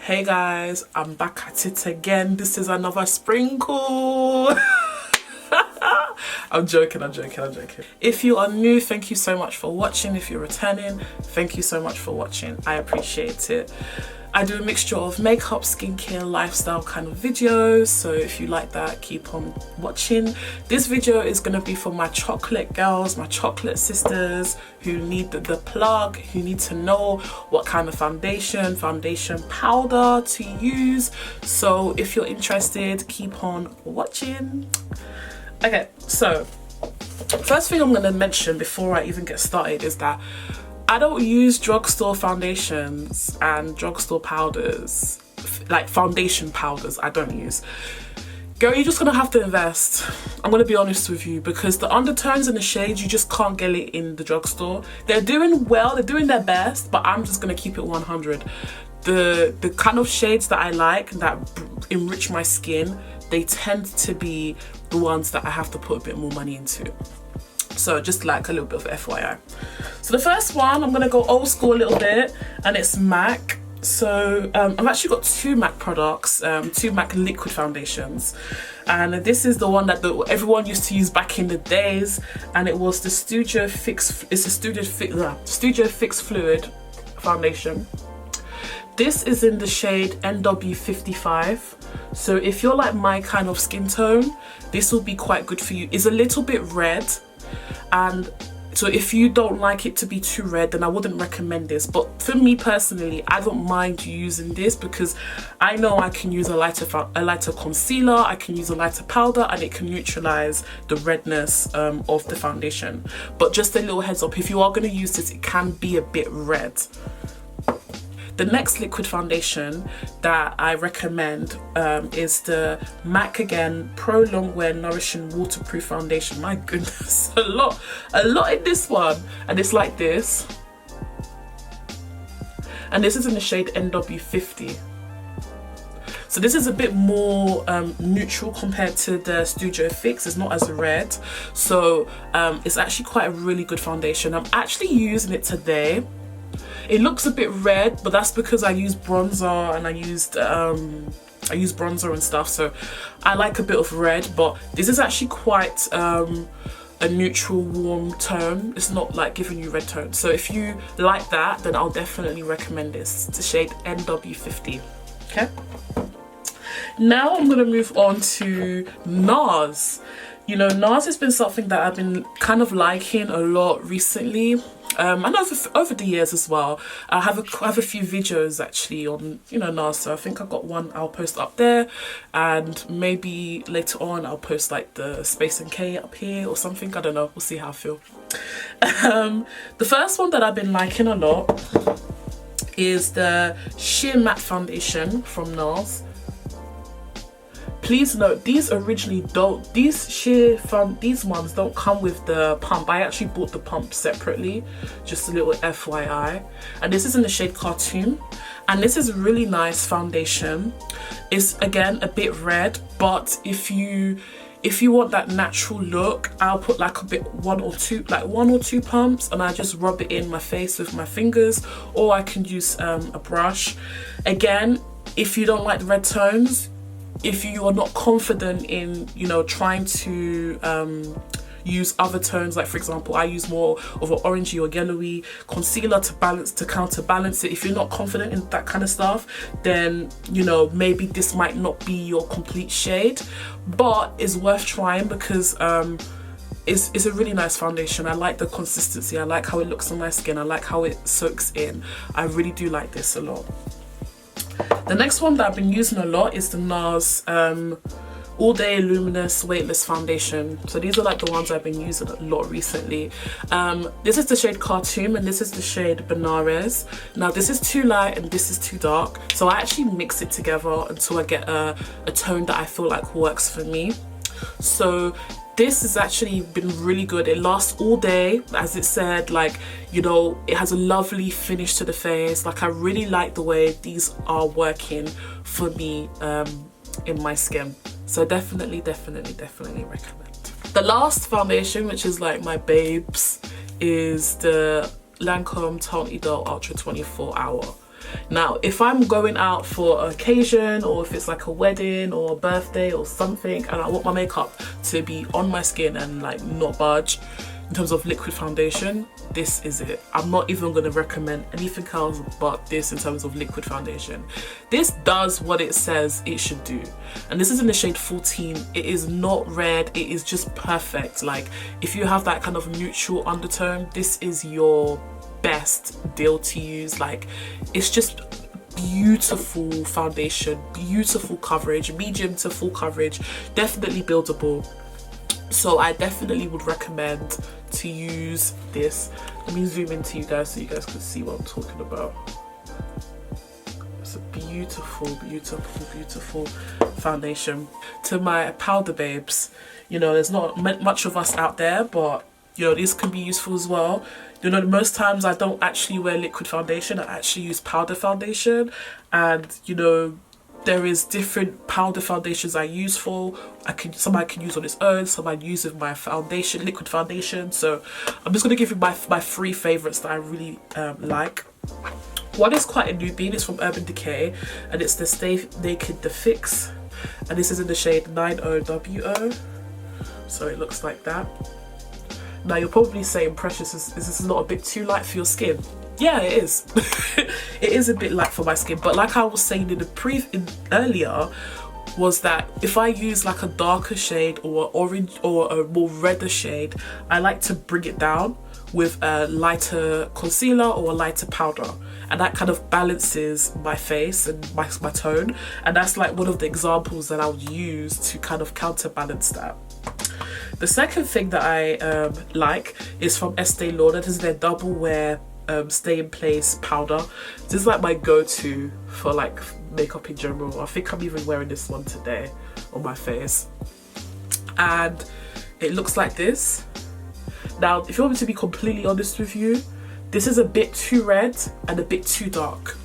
Hey guys, I'm back at it again. This is another sprinkle. I'm joking. If you are new, thank you so much for watching. If you're returning, thank you so much for watching. I appreciate it. I do a mixture of makeup, skincare, lifestyle kind of videos, so if you like that, keep on watching. This video is going to be for my chocolate girls, my chocolate sisters who need the plug, who need to know what kind of foundation powder to use. So if you're interested, keep on watching. Okay, so first thing I'm going to mention before I even get started is that I don't use drugstore foundations and drugstore powders, like foundation powders. I don't use. Girl, you're just gonna have to invest. I'm gonna be honest with you, because the undertones and the shades, you just can't get it in the drugstore. They're doing well, they're doing their best, but I'm just gonna keep it 100. The kind of shades that I like, that enrich my skin, they tend to be the ones that I have to put a bit more money into. So just like a little bit of FYI. So the first one, I'm gonna go old school a little bit, and it's MAC. So I've actually got two MAC products, two MAC liquid foundations, and this is the one that everyone used to use back in the days, and it was the Studio Fix. It's a Studio Fix Fluid foundation. This is in the shade NW55. So if you're like my kind of skin tone, this will be quite good for you. It's a little bit red, and so if you don't like it to be too red, then I wouldn't recommend this. But for me personally, I don't mind using this because I know I can use a lighter concealer, I can use a lighter powder, and it can neutralize the redness of the foundation. But just a little heads up, if you are going to use this, it can be a bit red. The next liquid foundation that I recommend is the MAC again Pro Longwear Nourishing Waterproof Foundation. My goodness, a lot in this one, and it's like this. And this is in the shade NW50. So this is a bit more neutral compared to the Studio Fix. It's not as red, so it's actually quite a really good foundation. I'm actually using it today. It looks a bit red, but that's because I use bronzer and I use bronzer and stuff, so I like a bit of red. But this is actually quite a neutral warm tone. It's not like giving you red tone, so if you like that, then I'll definitely recommend this. It's the shade NW50. Okay, now I'm gonna move on to NARS. You know, NARS has been something that I've been kind of liking a lot recently. And over the years as well. I have a few videos actually on, you know, NARS. So I think I've got one I'll post up there, and maybe later on I'll post like the Space and K up here or something. I don't know, we'll see how I feel. The first one that I've been liking a lot is the Sheer Matte Foundation from NARS. Please note, these ones don't come with the pump. I actually bought the pump separately, just a little FYI. And this is in the shade Cartoon, and this is a really nice foundation. It's again a bit red, but if you want that natural look, I'll put like one or two pumps, and I just rub it in my face with my fingers, or I can use a brush. Again, if you don't like the red tones, if you are not confident in, you know, trying to use other tones, like for example, I use more of an orangey or yellowy concealer to counterbalance it. If you're not confident in that kind of stuff, then, you know, maybe this might not be your complete shade, but it's worth trying because it's a really nice foundation. I like the consistency, I like how it looks on my skin, I like how it soaks in. I really do like this a lot. The next one that I've been using a lot is the NARS All Day Luminous Weightless Foundation. So these are like the ones I've been using a lot recently. This is the shade Cartoon, and this is the shade Benares. Now this is too light and this is too dark, so I actually mix it together until I get a tone that I feel like works for me. So this has actually been really good. It lasts all day, as it said, like, you know, it has a lovely finish to the face. Like, I really like the way these are working for me in my skin. So definitely recommend. The last foundation, which is like my babes, is the Lancome Tone Idole Ultra 24 Hour. Now, if I'm going out for an occasion, or if it's like a wedding or a birthday or something, and I want my makeup to be on my skin and like not budge in terms of liquid foundation, this is it. I'm not even going to recommend anything else but this in terms of liquid foundation. This does what it says it should do, and this is in the shade 14. It is not red, it is just perfect. Like, if you have that kind of neutral undertone, this is your best deal to use. Like, it's just beautiful foundation, beautiful coverage, medium to full coverage, definitely buildable. So I definitely would recommend to use this. Let me zoom into you guys so you guys can see what I'm talking about. It's a beautiful, beautiful, beautiful foundation. To my powder babes, you know, there's not much of us out there, but you know, this can be useful as well. You know, most times I don't actually wear liquid foundation, I actually use powder foundation. And you know, there is different powder foundations I use for. Some I can use on its own, some I use with my foundation, liquid foundation. So I'm just gonna give you my 3 favorites that I really like. One is quite a newbie, it's from Urban Decay, and it's the Stay Naked The Fix, and this is in the shade 90WO. So it looks like that. Now you're probably saying, Precious, is this not a bit too light for your skin? Yeah, it is. It is a bit light for my skin, but like I was saying earlier, was that if I use like a darker shade or orange or a more redder shade, I like to bring it down with a lighter concealer or a lighter powder, and that kind of balances my face and my tone. And that's like one of the examples that I would use to kind of counterbalance that. The second thing that I like is from Estee Lauder. This is their double wear stay in place powder. This is like my go-to for like makeup in general. I think I'm even wearing this one today on my face, and it looks like this. Now, if you want me to be completely honest with you, this is a bit too red and a bit too dark.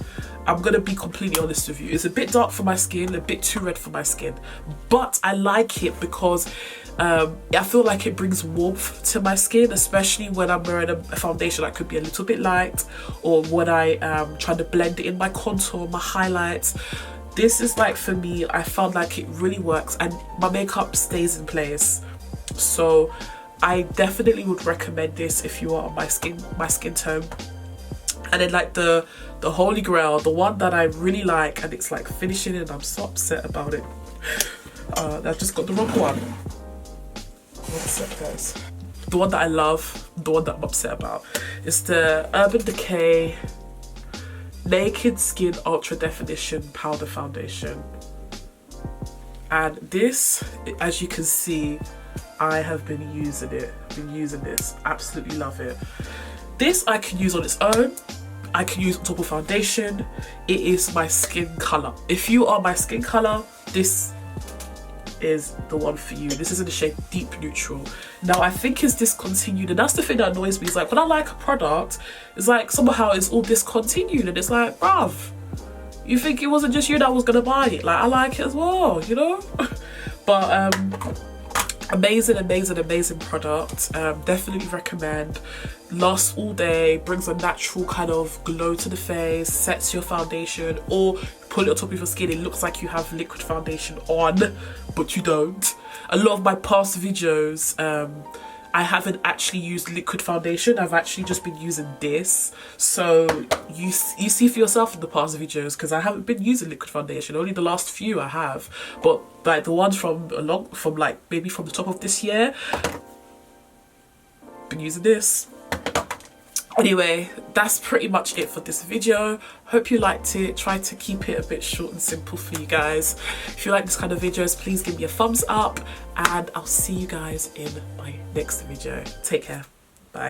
I'm gonna be completely honest with you. It's a bit dark for my skin, a bit too red for my skin, but I like it because I feel like it brings warmth to my skin, especially when I'm wearing a foundation that could be a little bit light, or when I am trying to blend it in my contour, my highlights. This is like, for me, I found like it really works and my makeup stays in place. So I definitely would recommend this if you are on my skin tone. And then like the holy grail, the one that I really like, and it's like finishing and I'm so upset about it. I just got the wrong one. One sec, guys. The one that I love, the one that I'm upset about, is the Urban Decay Naked Skin Ultra Definition Powder Foundation. And this, as you can see, I have been using it. Absolutely love it. This I can use on its own. I can use on top of foundation. It is my skin colour. If you are my skin colour, this is the one for you. This is in the shade Deep Neutral. Now I think it's discontinued, and that's the thing that annoys me. It's like when I like a product, it's like somehow it's all discontinued, and it's like, bruv, you think it wasn't just you that was gonna buy it? Like, I like it as well, you know. But amazing product. Definitely recommend. Lasts all day, brings a natural kind of glow to the face, sets your foundation, or put it on top of your skin. It looks like you have liquid foundation on, but you don't. A lot of my past videos, I haven't actually used liquid foundation. I've actually just been using this. So you see for yourself in the past videos, because I haven't been using liquid foundation. Only the last few I have, but like the ones from like maybe from the top of this year, been using this. Anyway, that's pretty much it for this video. Hope you liked it. Try to keep it a bit short and simple for you guys. If you like this kind of videos, please give me a thumbs up, and I'll see you guys in my next video. Take care.